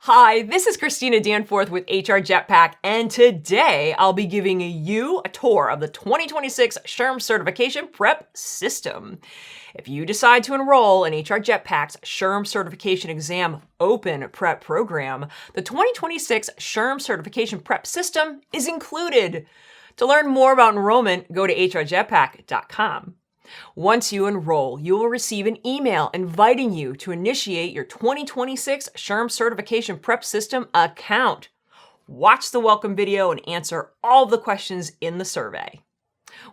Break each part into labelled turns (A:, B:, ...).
A: Hi, this is Christina Danforth with HR Jetpack, and today I'll be giving you a tour of the 2026 SHRM Certification Prep System. If you decide to enroll in HR Jetpack's SHRM Certification Exam Open Prep Program, the 2026 SHRM Certification Prep System is included. To learn more about enrollment, go to hrjetpack.com. Once you enroll, you will receive an email inviting you to initiate your 2026 SHRM Certification Prep System account. Watch the welcome video and answer all of the questions in the survey.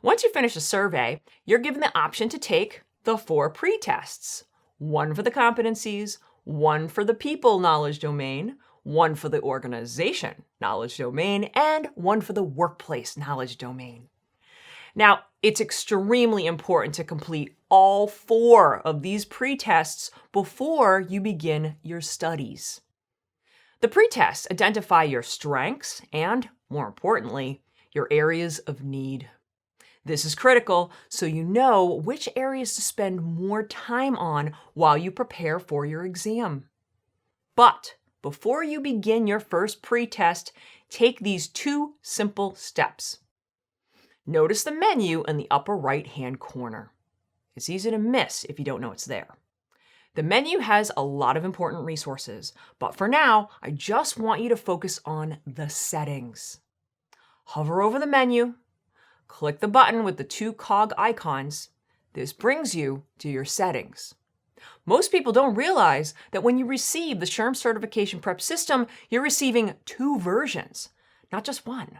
A: Once you finish the survey, you're given the option to take the 4 pre-tests. 1 for the competencies, 1 for the people knowledge domain, 1 for the organization knowledge domain, and 1 for the workplace knowledge domain. Now, it's extremely important to complete all 4 of these pre-tests before you begin your studies. The pre-tests identify your strengths and, more importantly, your areas of need. This is critical so you know which areas to spend more time on while you prepare for your exam. But before you begin your first pre-test, take these 2 simple steps. Notice the menu in the upper right-hand corner. It's easy to miss if you don't know it's there. The menu has a lot of important resources, but for now, I just want you to focus on the settings. Hover over the menu, click the button with the 2 cog icons. This brings you to your settings. Most people don't realize that when you receive the SHRM Certification Prep System, you're receiving 2 versions, not just 1.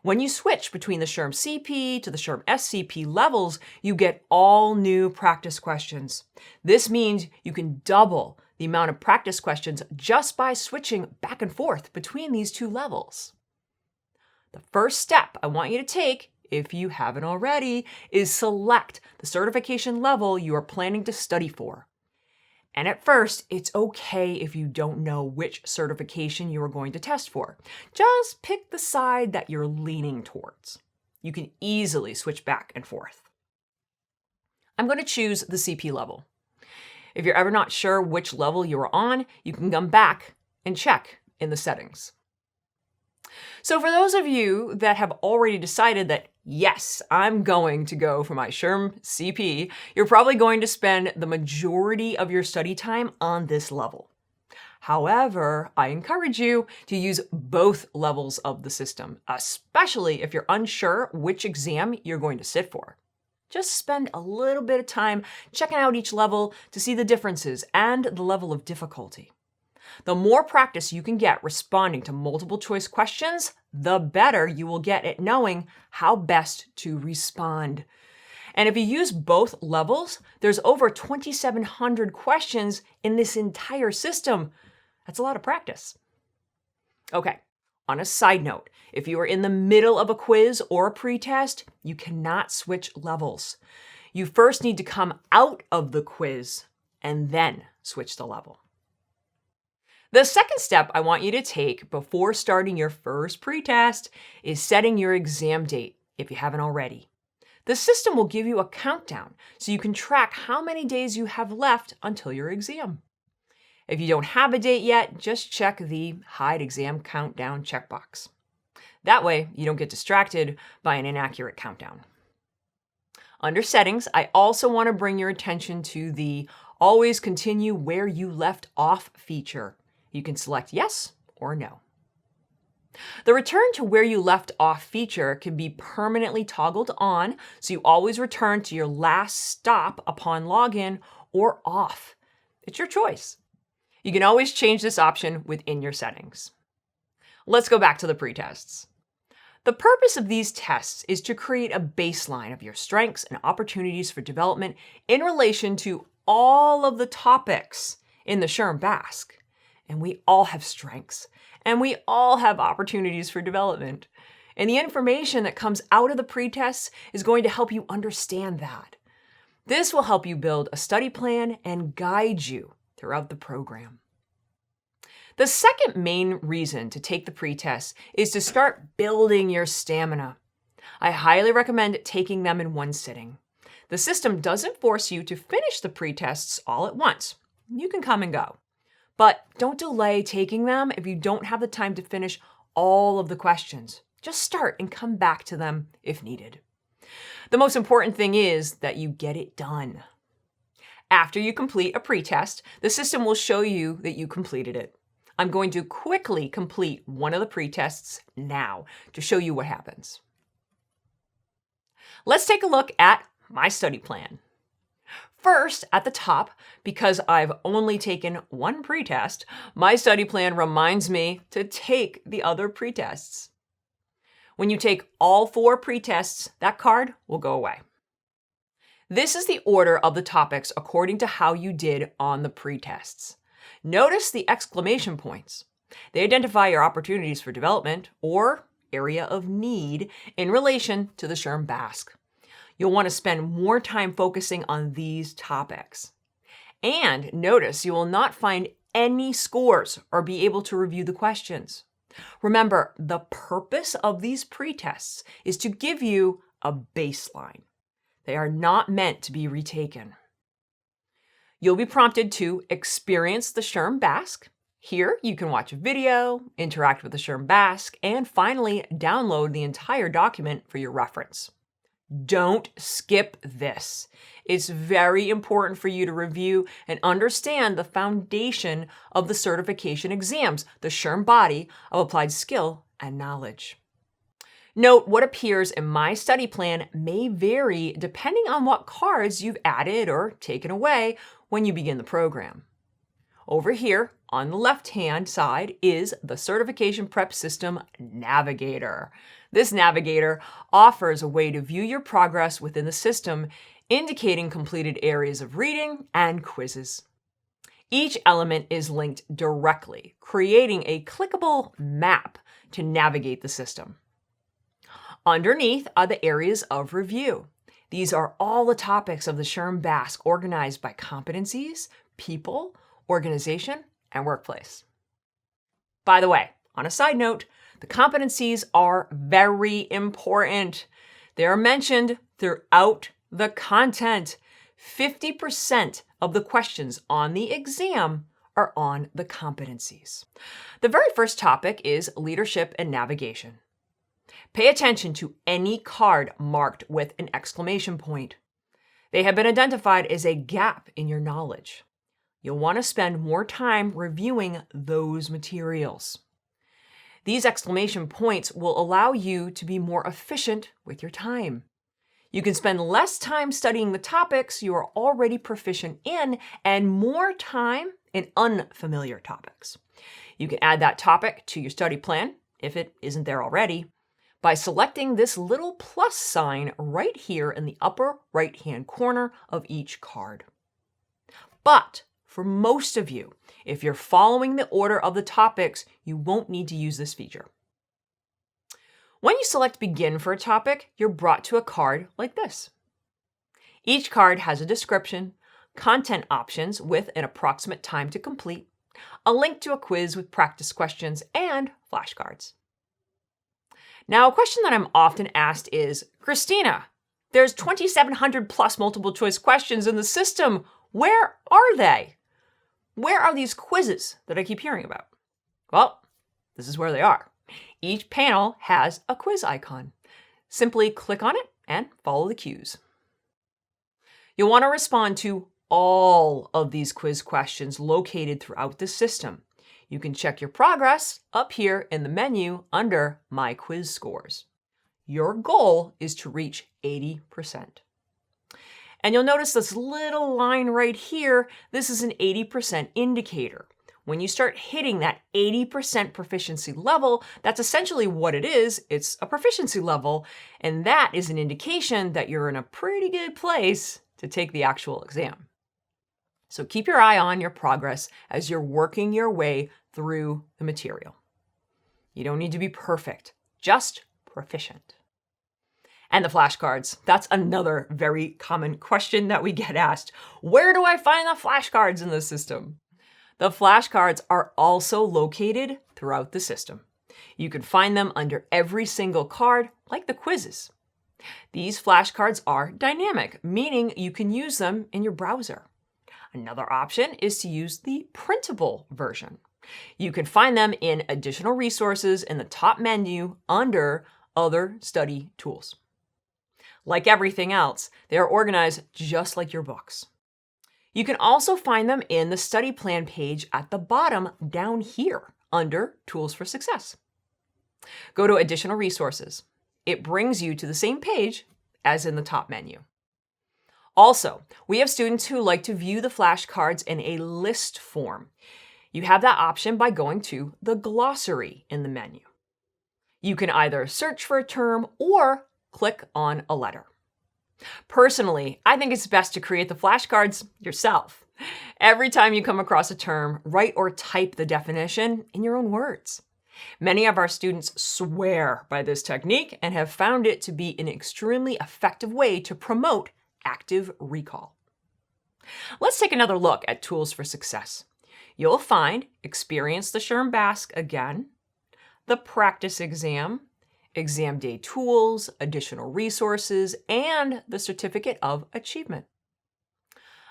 A: When you switch between the SHRM-CP to the SHRM-SCP levels, you get all new practice questions. This means you can double the amount of practice questions just by switching back and forth between these 2 levels. The first step I want you to take, if you haven't already, is select the certification level you are planning to study for. And at first, it's okay if you don't know which certification you are going to test for. Just pick the side that you're leaning towards. You can easily switch back and forth. I'm going to choose the CP level. If you're ever not sure which level you are on, you can come back and check in the settings. So for those of you that have already decided that, yes, I'm going to go for my SHRM-CP, you're probably going to spend the majority of your study time on this level. However, I encourage you to use both levels of the system, especially if you're unsure which exam you're going to sit for. Just spend a little bit of time checking out each level to see the differences and the level of difficulty. The more practice you can get responding to multiple choice questions, the better you will get at knowing how best to respond. And if you use both levels, there's over 2,700 questions in this entire system. That's a lot of practice. Okay, on a side note, if you are in the middle of a quiz or a pretest, you cannot switch levels. You first need to come out of the quiz and then switch the level. The second step I want you to take before starting your first pretest is setting your exam date, if you haven't already. The system will give you a countdown so you can track how many days you have left until your exam. If you don't have a date yet, just check the Hide Exam Countdown checkbox. That way, you don't get distracted by an inaccurate countdown. Under Settings, I also want to bring your attention to the Always Continue Where You Left Off feature. You can select yes or no. The Return to Where You Left Off feature can be permanently toggled on, so you always return to your last stop upon login, or off. It's your choice. You can always change this option within your settings. Let's go back to the pretests. The purpose of these tests is to create a baseline of your strengths and opportunities for development in relation to all of the topics in the SHRM BASK. And we all have strengths, and we all have opportunities for development. And the information that comes out of the pretests is going to help you understand that. This will help you build a study plan and guide you throughout the program. The second main reason to take the pretests is to start building your stamina. I highly recommend taking them in one sitting. The system doesn't force you to finish the pretests all at once. You can come and go. But don't delay taking them if you don't have the time to finish all of the questions. Just start and come back to them if needed. The most important thing is that you get it done. After you complete a pretest, the system will show you that you completed it. I'm going to quickly complete one of the pretests now to show you what happens. Let's take a look at my study plan. First, at the top, because I've only taken one pretest, my study plan reminds me to take the other pretests. When you take all 4 pretests, that card will go away. This is the order of the topics according to how you did on the pretests. Notice the exclamation points. They identify your opportunities for development or area of need in relation to the SHRM BASK. You'll want to spend more time focusing on these topics. And notice you will not find any scores or be able to review the questions. Remember, the purpose of these pretests is to give you a baseline. They are not meant to be retaken. You'll be prompted to experience the SHRM BASK. Here, you can watch a video, interact with the SHRM BASK, and finally download the entire document for your reference. Don't skip this. It's very important for you to review and understand the foundation of the certification exams, the SHRM body of applied skill and knowledge. Note what appears in my study plan may vary depending on what cards you've added or taken away when you begin the program. Over here on the left-hand side is the Certification Prep System Navigator. This navigator offers a way to view your progress within the system, indicating completed areas of reading and quizzes. Each element is linked directly, creating a clickable map to navigate the system. Underneath are the areas of review. These are all the topics of the SHRM BASK organized by competencies, people, organization, and workplace. By the way, on a side note, the competencies are very important. They are mentioned throughout the content. 50% of the questions on the exam are on the competencies. The very first topic is leadership and navigation. Pay attention to any card marked with an exclamation point. They have been identified as a gap in your knowledge. You'll want to spend more time reviewing those materials. These exclamation points will allow you to be more efficient with your time. You can spend less time studying the topics you are already proficient in and more time in unfamiliar topics. You can add that topic to your study plan, if it isn't there already, by selecting this little plus sign right here in the upper right-hand corner of each card. But for most of you, if you're following the order of the topics, you won't need to use this feature. When you select Begin for a topic, you're brought to a card like this. Each card has a description, content options with an approximate time to complete, a link to a quiz with practice questions, and flashcards. Now, a question that I'm often asked is, Christina, there's 2,700 plus multiple choice questions in the system. Where are they? Where are these quizzes that I keep hearing about? Well, this is where they are. Each panel has a quiz icon. Simply click on it and follow the cues. You'll want to respond to all of these quiz questions located throughout the system. You can check your progress up here in the menu under My Quiz Scores. Your goal is to reach 80%. And you'll notice this little line right here. This is an 80% indicator. When you start hitting that 80% proficiency level, that's essentially what it is. It's a proficiency level, and that is an indication that you're in a pretty good place to take the actual exam. So keep your eye on your progress as you're working your way through the material. You don't need to be perfect, just proficient. And the flashcards, that's another very common question that we get asked. Where do I find the flashcards in the system? The flashcards are also located throughout the system. You can find them under every single card, like the quizzes. These flashcards are dynamic, meaning you can use them in your browser. Another option is to use the printable version. You can find them in additional resources in the top menu under Other Study Tools. Like everything else, they are organized just like your books. You can also find them in the study plan page at the bottom down here under Tools for Success. Go to Additional Resources. It brings you to the same page as in the top menu. Also, we have students who like to view the flashcards in a list form. You have that option by going to the glossary in the menu. You can either search for a term or click on a letter. Personally, I think it's best to create the flashcards yourself. Every time you come across a term, write or type the definition in your own words. Many of our students swear by this technique and have found it to be an extremely effective way to promote active recall. Let's take another look at Tools for Success. You'll find Experience the SHRM BASK again, the practice exam, exam day tools, additional resources, and the Certificate of Achievement.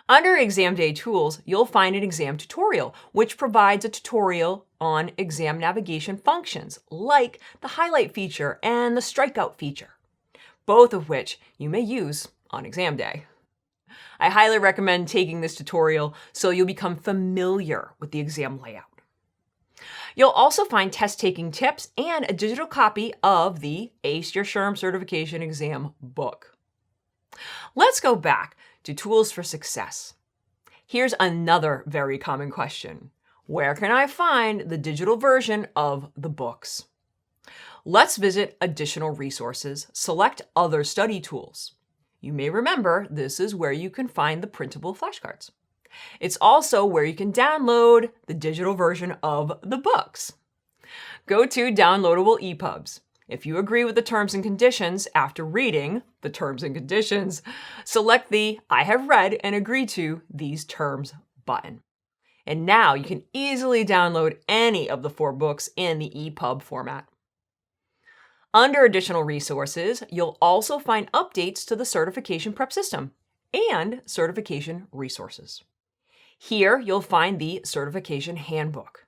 A: Under Exam Day Tools, you'll find an exam tutorial, which provides a tutorial on exam navigation functions, like the highlight feature and the strikeout feature, both of which you may use on exam day. I highly recommend taking this tutorial so you'll become familiar with the exam layout. You'll also find test-taking tips and a digital copy of the SHRM Certification Exam book. Let's go back to Tools for Success. Here's another very common question. Where can I find the digital version of the books? Let's visit Additional Resources, select Other Study Tools. You may remember this is where you can find the printable flashcards. It's also where you can download the digital version of the books. Go to Downloadable EPUBs. If you agree with the terms and conditions after reading the terms and conditions, select the I have read and agree to these terms button. And now you can easily download any of the 4 books in the EPUB format. Under Additional Resources, you'll also find updates to the Certification Prep System and Certification Resources. Here, you'll find the Certification Handbook.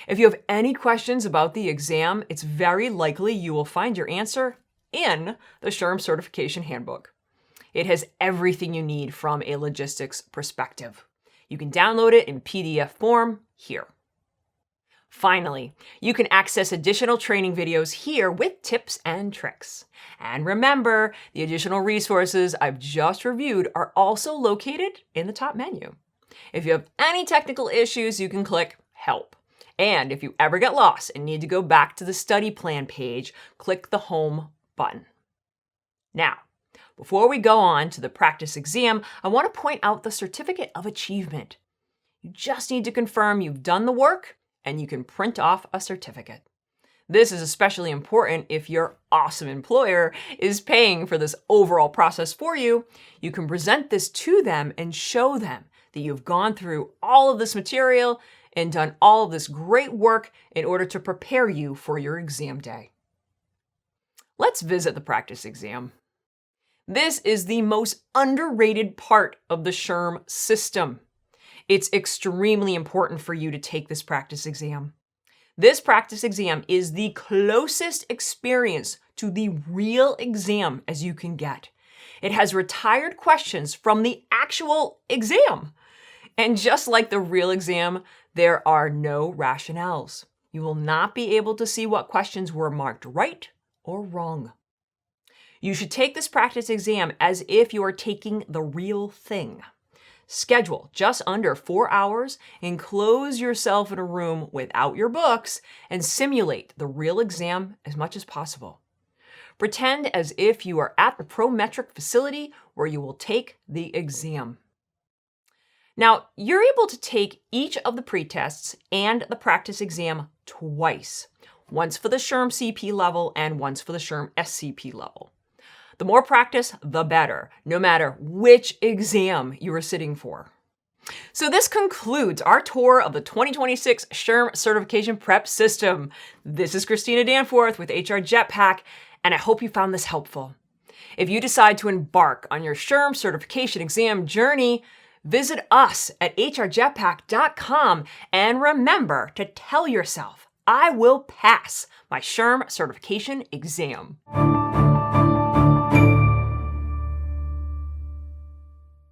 A: If you have any questions about the exam, it's very likely you will find your answer in the SHRM Certification Handbook. It has everything you need from a logistics perspective. You can download it in PDF form here. Finally, you can access additional training videos here with tips and tricks. And remember, the additional resources I've just reviewed are also located in the top menu. If you have any technical issues, you can click Help. And if you ever get lost and need to go back to the study plan page, click the Home button. Now, before we go on to the practice exam, I want to point out the Certificate of Achievement. You just need to confirm you've done the work and you can print off a certificate. This is especially important if your awesome employer is paying for this overall process for you. You can present this to them and show them that you've gone through all of this material and done all of this great work in order to prepare you for your exam day. Let's visit the practice exam. This is the most underrated part of the SHRM system. It's extremely important for you to take this practice exam. This practice exam is the closest experience to the real exam as you can get. It has retired questions from the actual exam. And just like the real exam, there are no rationales. You will not be able to see what questions were marked right or wrong. You should take this practice exam as if you are taking the real thing. Schedule just under 4 hours, enclose yourself in a room without your books, and simulate the real exam as much as possible. Pretend as if you are at the Prometric facility where you will take the exam. Now, you're able to take each of the pretests and the practice exam twice, once for the SHRM-CP level and once for the SHRM-SCP level. The more practice, the better, no matter which exam you are sitting for. So this concludes our tour of the 2026 SHRM Certification Prep System. This is Christina Danforth with HR Jetpack, and I hope you found this helpful. If you decide to embark on your SHRM certification exam journey, Visit us at hrjetpack.com and remember to tell yourself, I will pass my SHRM certification exam.